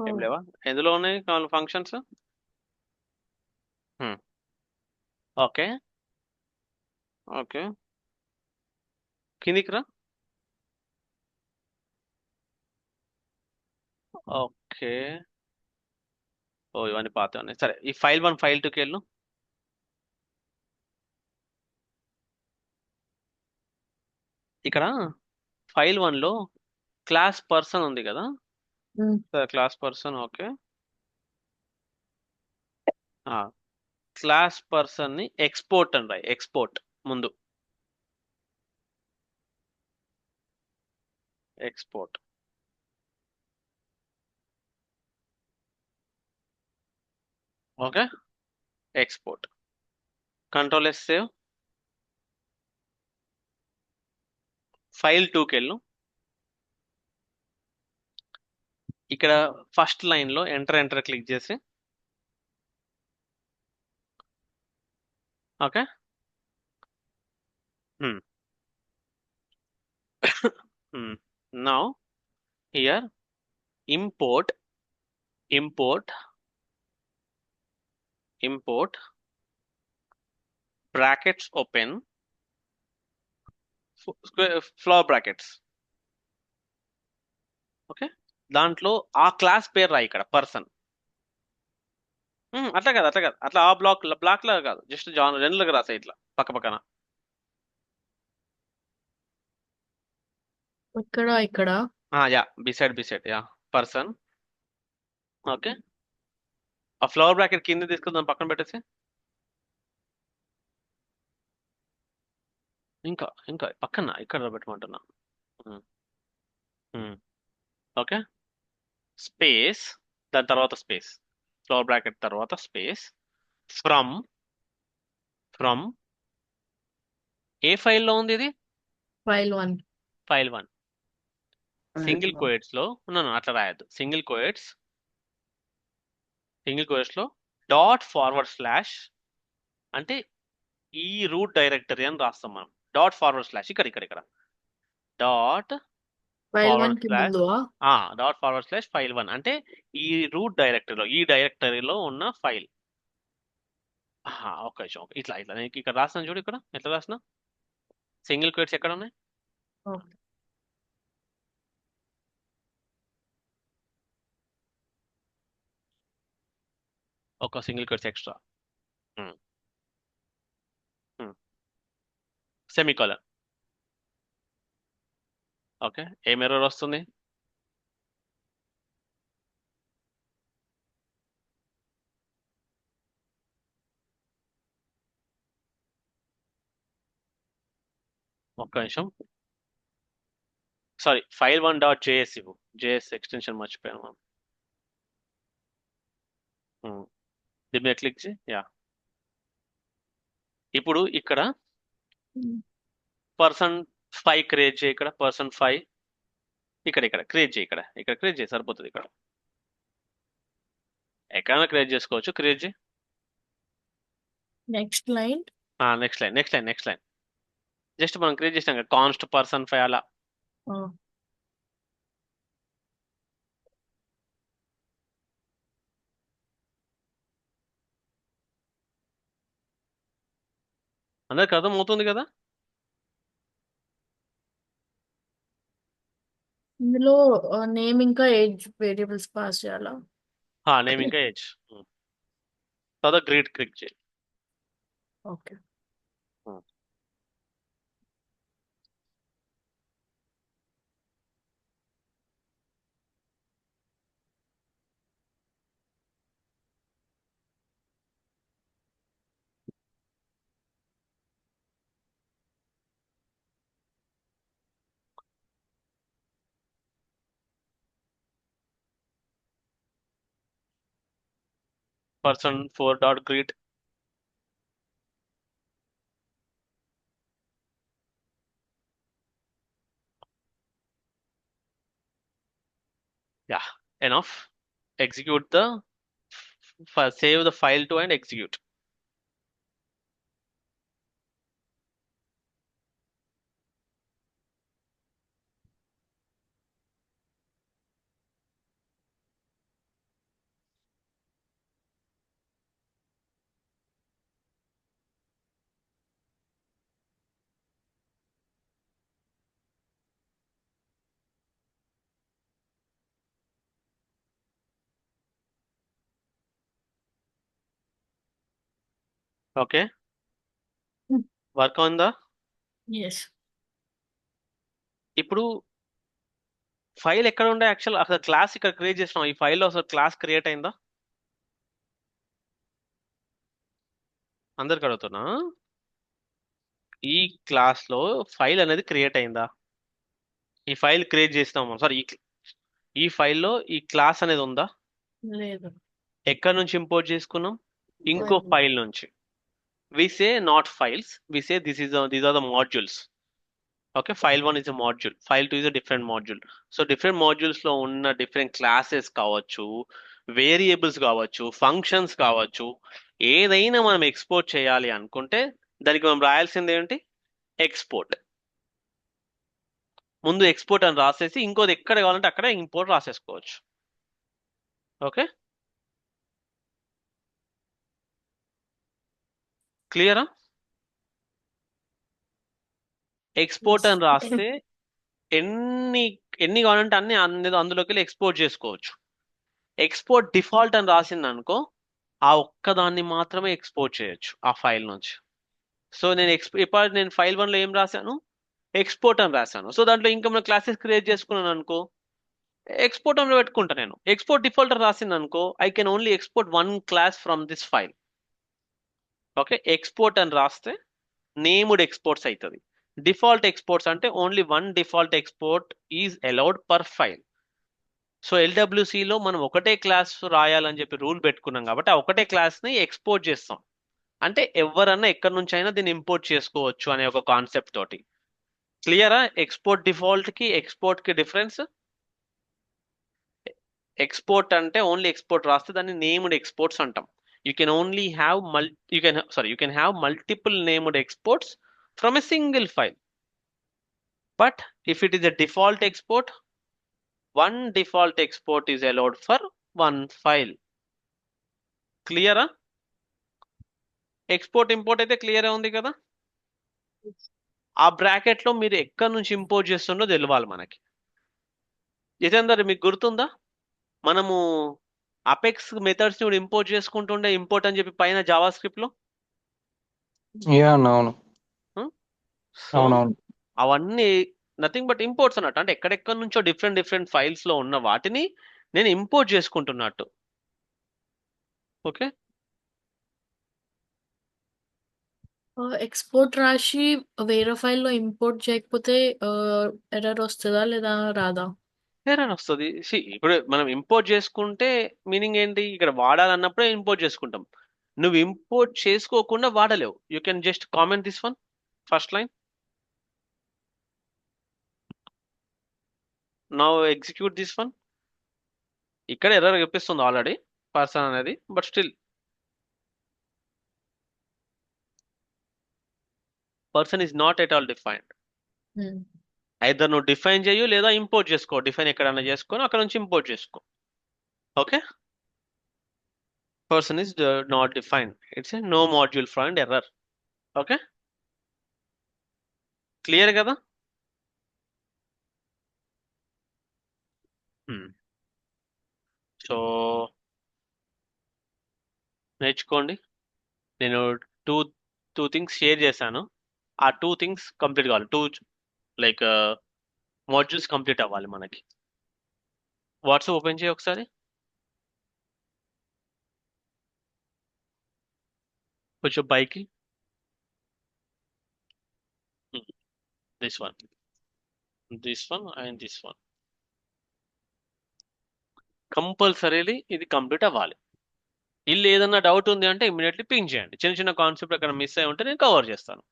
ఏం Oh, లేవా? ఎందులో ఉన్నాయి ఫంక్షన్స్? ఓకే. ఓకే. కిందికి రా. ఓకే. ఓ ఇవన్నీ పాత ఉన్నాయి. సరే ఈ ఫైల్ 1 ఫైల్ 2కి వెళ్ళు. ఇక్కడ ఫైల్ 1లో క్లాస్ పర్సన్ ఉంది కదా. mm, సరే class person okay. Class person ని ఎక్స్పోర్ట్ అని రాయి. ఎక్స్పోర్ట్ ముందు export. Okay. Export. Control yes save. File 2కి వెళ్ళు. ఇక్కడ ఫస్ట్ లైన్ లో ఎంటర్ క్లిక్ చేసి okay. Now here import brackets open flower brackets. Okay. దాంట్లో ఆ క్లాస్ పేరు రాయి. ఇక్కడ పర్సన్. అట్లా కాదు అట్లా ఆ బ్లాక్ లాగా కాదు. జస్ట్ జనరల్గా రాసాయి ఇట్లా పక్క పక్కన. ఇక్కడ. Yeah beside yeah person. Okay. ఆ ఫ్లవర్ బ్రాకెట్ కింద తీసుకుందాం పక్కన పెట్టేసి. ఇంకా పక్కన ఇక్కడ పెట్టమంటున్నా. ఓకే. స్పేస్ దాని తర్వాత స్పేస్. ఫ్లవర్ బ్రాకెట్ తర్వాత స్పేస్. ఫ్రమ్ ఏ ఫైల్లో ఉంది ఇది? File 1. ఫైల్ 1. సింగిల్ కోయట్స్ లో ఉన్నాను. అట్లా రాయద్దు. సింగిల్ కోయట్స్ లో ./, అంటే ఈ రూట్ డైరెక్టరీ అని రాస్తాం మనం. ./, ఇక్కడ డాట్ File 1 కి // ముందు. ఫైల్ 1 అంటే ఈ రూట్ డైరెక్టరీలో ఈ డైరెక్టరీలో ఉన్న ఫైల్. ఒక నిమిషం. ఇట్లా నేను ఇక్కడ రాస్తాను చూడు. ఇక్కడ ఎట్లా రాసిన సింగిల్ కోయట్స్ ఎక్కడ ఉన్నాయి? Oh, ఒక single quotes extra. Semicolon. Okay. ఏం ఎర్రర్ వస్తుంది? ఒక్క నిమిషం. సారీ ఫైల్ 1.js ఇవ్వు. జేఎస్ ఎక్స్టెన్షన్ మర్చిపోయాను మనం. దీని మీద క్లిక్ చేయి. యా ఇప్పుడు ఇక్కడ mm, పర్సన్ 5 క్రియేట్ చేయి. ఇక్కడ పర్సన్ 5 ఇక్కడ క్రియేట్ చేయి. ఇక్కడ క్రియేట్ చేయి సరిపోతుంది. ఇక్కడ ఎక్కడైనా క్రియేట్ చేసుకోవచ్చు. క్రియేట్ చేయి. next line. Next line. Just మనం క్రియేట్ చేసినాం కదా కాన్స్ట్ పర్సన్ 5 అలా. Oh, అందరికి అర్థమవుతుంది కదా? ఇందులో నేమ్ ఇంకా ఏజ్ వేరియబుల్స్ పాస్ చేయాలా? నేమ్ ఇంకా ఏజ్. తర్వాత గ్రీడ్ క్లిక్ చేయి. Okay. Person 4.greet. Yeah, enough. Execute save the file to and execute. Okay, Hmm. Work ఉందా? Yes. ఇప్పుడు ఫైల్ ఎక్కడ ఉండే యాక్చువల్ అసలు క్లాస్ ఇక్కడ క్రియేట్ చేసినాం, ఈ ఫైల్లో అసలు క్లాస్ క్రియేట్ అయిందా? అందరికి అడుగుతున్నా, ఈ క్లాస్ లో ఫైల్ అనేది క్రియేట్ అయిందా? ఈ ఫైల్ క్రియేట్ చేసినాము, సారీ ఈ ఫైల్లో ఈ క్లాస్ అనేది ఉందా? లేదు. ఎక్కడి నుంచి ఇంపోర్ట్ చేసుకున్నాం? ఇంకో File. ఫైల్ నుంచి. We say not files, we say these are the modules. Okay, file 1 is a module, file 2 is a different module. So different modules లో ఉన్న different classes కావచ్చు, వేరియబుల్స్ కావచ్చు, ఫంక్షన్స్ కావచ్చు, ఏదైనా మనం ఎక్స్పోర్ట్ చేయాలి అనుకుంటే దానికి మనం రాయాల్సింది ఏంటి? ఎక్స్పోర్ట్. ముందు ఎక్స్పోర్ట్ అని రాసేసి ఇంకోది ఎక్కడ కావాలంటే అక్కడ ఇంపోర్ట్ రాసేసుకోవచ్చు. ఓకే, క్లియరా? Export Yes. అని రాస్తే ఎన్ని ఎన్ని కావాలంటే అన్ని అందులోకి వెళ్ళి ఎక్స్పోర్ట్ చేసుకోవచ్చు. ఎక్స్పోర్ట్ డిఫాల్ట్ అని రాసింది అనుకో, ఆ ఒక్కదాన్ని మాత్రమే ఎక్స్పోర్ట్ చేయొచ్చు ఆ ఫైల్ నుంచి. సో నేను ఇప్పుడు నేను ఫైల్ 1 లో ఏం రాశాను? ఎక్స్పోర్ట్ అని రాశాను. సో దాంట్లో ఇంకా మన క్లాసెస్ క్రియేట్ చేసుకున్నాను అనుకో, ఎక్స్పోర్ట్ అని పెట్టుకుంటా నేను. ఎక్స్పోర్ట్ డిఫాల్ట్ అని రాసింది అనుకో, I can only export one class from this file. Okay, export అని రాస్తే నేమ్డ్ ఎక్స్పోర్ట్స్ అవుతుంది. డిఫాల్ట్ ఎక్స్పోర్ట్స్ అంటే only one default export is allowed per file. So ఎల్డబ్ల్యూసిలో మనం ఒకటే క్లాస్ రాయాలని చెప్పి రూల్ పెట్టుకున్నాం కాబట్టి ఆ ఒకటే క్లాస్ని ఎక్స్పోర్ట్ చేస్తాం. అంటే ఎవరన్నా ఎక్కడి నుంచి అయినా దీన్ని ఇంపోర్ట్ చేసుకోవచ్చు అనే ఒక కాన్సెప్ట్ తోటి. క్లియరా? ఎక్స్పోర్ట్ డిఫాల్ట్ కి ఎక్స్పోర్ట్ కి డిఫరెన్స్. ఎక్స్పోర్ట్ అంటే ఓన్లీ ఎక్స్పోర్ట్ రాస్తే దాన్ని నేమ్డ్ ఎక్స్పోర్ట్స్ అంటాం. You can only have you can have multiple named exports from a single file. But if it is a default export, one default export is allowed for one file. క్లియరా? Export import అయితే clear ఉంది కదా. ఆ bracket లో మీరు ఎక్కడి నుంచి import చేస్తుండో తెలియాలి మనకి. జితేందర్ మీకు గుర్తుందా, మనము అపెక్స్ మెథడ్స్ ని కూడా ఇంపోర్ట్ చేసుకుంటుండే, ఇంపోర్ట్ అని చెప్పి పైన జావా స్క్రిప్ట్ లో. యా అన్న అవును సో అవునవును అవన్నీ నథింగ్ బట్ ఇంపోర్ట్స్ అన్నట్టు. అంటే ఎక్కడెక్కడి నుంచో డిఫరెంట్ ఫైల్స్ లో ఉన్న వాటిని నేను ఇంపోర్ట్ చేసుకుంటున్నట్టు. ఓకే, ఎక్స్పోర్ట్ రాసి వేరే ఫైల్లో ఇంపోర్ట్ చేయకపోతే ఎర్రర్ వస్తుందా లేదా రాదా? ఎర్రర్ వస్తుంది. ఇప్పుడు మనం ఇంపోర్ట్ చేసుకుంటే మీనింగ్ ఏంటి? ఇక్కడ వాడాలన్నప్పుడే ఇంపోర్ట్ చేసుకుంటాం. నువ్వు ఇంపోర్ట్ చేసుకోకుండా వాడలేవు. You can just comment this one first line. Now execute this one. ఇక్కడ ఎర్రర్ చూపిస్తుంది ఆల్రెడీ పర్సన్ అనేది, but still person is not at all defined. Hmm. Either నువ్వు డిఫైన్ చేయు లేదా ఇంపోర్ట్ చేసుకో. డిఫైన్ ఎక్కడైనా చేసుకొని అక్కడ నుంచి ఇంపోర్ట్ చేసుకో. Okay, person is not defined, it's a no module find error. Okay, clear కదా? సో నేర్చుకోండి. నేను టూ టూ థింగ్స్ షేర్ చేశాను. ఆ టూ థింగ్స్ కంప్లీట్ కావాలి. లైక్ మాడ్యూల్స్ కంప్లీట్ అవ్వాలి మనకి. వాట్సాప్ ఓపెన్ చేయి ఒకసారి. కొంచెం పైకి. This one and this one compulsorily ఇది కంప్లీట్ అవ్వాలి. ఇల్లు ఏదన్నా డౌట్ ఉంది అంటే ఇమీడియట్లీ పింగ్ చేయండి. చిన్న చిన్న కాన్సెప్ట్ అక్కడ మిస్ అయి ఉంటే నేను కవర్ చేస్తాను.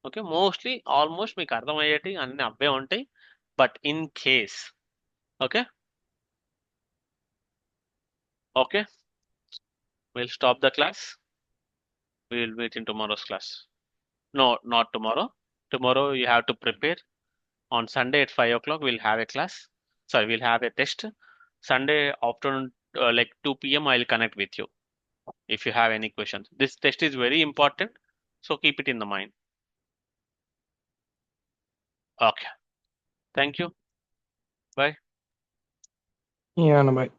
ఓకే, మోస్ట్లీ ఆల్మోస్ట్ మీకు అర్థమయ్యేటి అన్ని అవే ఉంటాయి. But in case okay okay we'll stop the class. We will meet in tomorrow's class. No, not tomorrow. Tomorrow you have to prepare. On Sunday at 5 o'clock we'll have a class. Sorry, we'll have a test. Sunday afternoon, like 2 p.m. I'll connect with you if you have any questions. This test is very important, so keep it in the mind. Okay. Thank you. Bye. Yeah అన్న bye